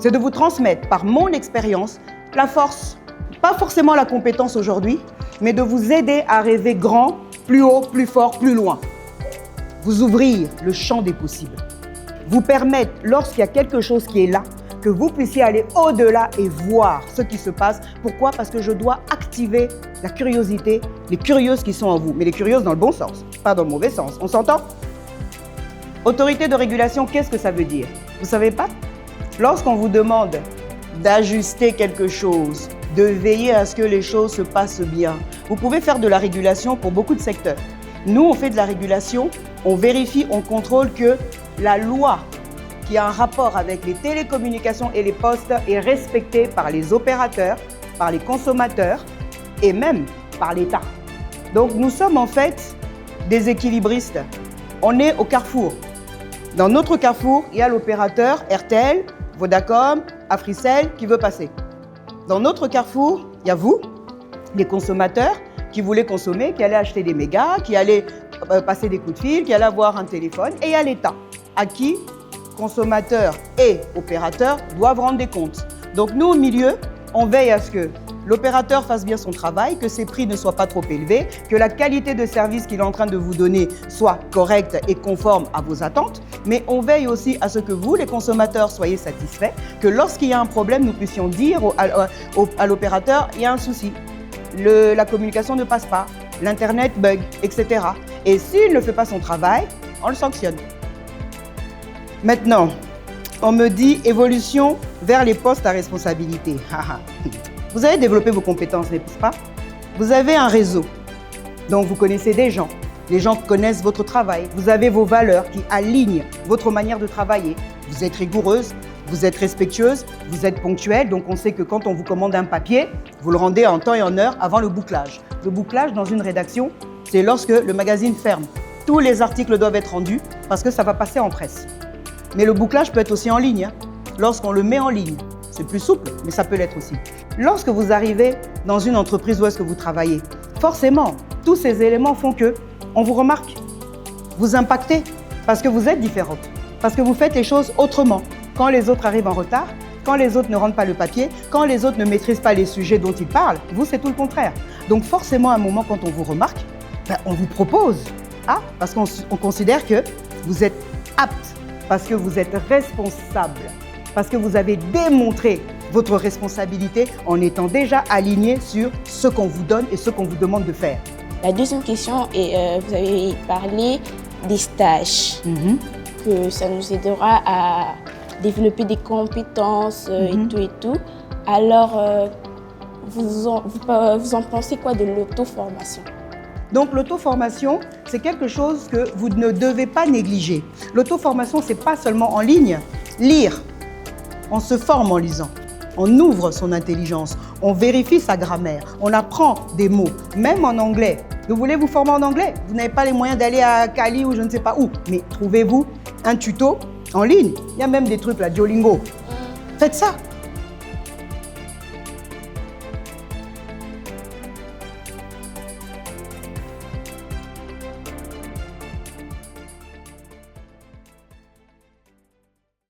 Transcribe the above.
c'est de vous transmettre par mon expérience la force, pas forcément la compétence aujourd'hui, mais de vous aider à rêver grand, plus haut, plus fort, plus loin. Vous ouvrir le champ des possibles. Vous permettre, lorsqu'il y a quelque chose qui est là, que vous puissiez aller au-delà et voir ce qui se passe. Pourquoi? Parce que je dois activer la curiosité, les curieuses qui sont en vous, mais les curieuses dans le bon sens, pas dans le mauvais sens. On s'entend? Autorité de régulation, qu'est-ce que ça veut dire? Vous ne savez pas? Lorsqu'on vous demande d'ajuster quelque chose, de veiller à ce que les choses se passent bien, vous pouvez faire de la régulation pour beaucoup de secteurs. Nous, on fait de la régulation, on vérifie, on contrôle que la loi qui a un rapport avec les télécommunications et les postes est respectée par les opérateurs, par les consommateurs et même par l'État. Donc nous sommes en fait des équilibristes. On est au carrefour. Dans notre carrefour, il y a l'opérateur RTL, Vodacom, Africell qui veut passer. Dans notre carrefour, il y a vous, les consommateurs, qui voulaient consommer, qui allaient acheter des mégas, qui allaient passer des coups de fil, qui allaient avoir un téléphone. Et il y a l'État, à qui consommateurs et opérateurs doivent rendre des comptes. Donc nous, au milieu, on veille à ce que l'opérateur fasse bien son travail, que ses prix ne soient pas trop élevés, que la qualité de service qu'il est en train de vous donner soit correcte et conforme à vos attentes. Mais on veille aussi à ce que vous, les consommateurs, soyez satisfaits, que lorsqu'il y a un problème, nous puissions dire à l'opérateur, il y a un souci. La communication ne passe pas, l'Internet bug, etc. Et s'il ne fait pas son travail, on le sanctionne. Maintenant, on me dit évolution vers les postes à responsabilité. Vous avez développé vos compétences, n'est-ce pas? Vous avez un réseau, donc vous connaissez des gens. Les gens connaissent votre travail. Vous avez vos valeurs qui alignent votre manière de travailler. Vous êtes rigoureuse, vous êtes respectueuse, vous êtes ponctuelle. Donc on sait que quand on vous commande un papier, vous le rendez en temps et en heure avant le bouclage. Le bouclage dans une rédaction, c'est lorsque le magazine ferme. Tous les articles doivent être rendus parce que ça va passer en presse. Mais le bouclage peut être aussi en ligne. Lorsqu'on le met en ligne, c'est plus souple, mais ça peut l'être aussi. Lorsque vous arrivez dans une entreprise où est-ce que vous travaillez, forcément, tous ces éléments font que on vous remarque, vous impactez, parce que vous êtes différente, parce que vous faites les choses autrement. Quand les autres arrivent en retard, quand les autres ne rendent pas le papier, quand les autres ne maîtrisent pas les sujets dont ils parlent, vous, c'est tout le contraire. Donc forcément, à un moment, quand on vous remarque, on vous propose, parce qu'on considère que vous êtes apte, parce que vous êtes responsable, parce que vous avez démontré votre responsabilité en étant déjà aligné sur ce qu'on vous donne et ce qu'on vous demande de faire. La deuxième question est, vous avez parlé des stages, que ça nous aidera à développer des compétences et tout. Alors, vous en pensez quoi de l'auto-formation? Donc l'auto-formation, c'est quelque chose que vous ne devez pas négliger. L'auto-formation, c'est pas seulement en ligne. Lire, on se forme en lisant. On ouvre son intelligence, on vérifie sa grammaire, on apprend des mots, même en anglais. Vous voulez vous former en anglais? Vous n'avez pas les moyens d'aller à Cali ou je ne sais pas où. Mais trouvez-vous un tuto en ligne. Il y a même des trucs là, Duolingo. Faites ça.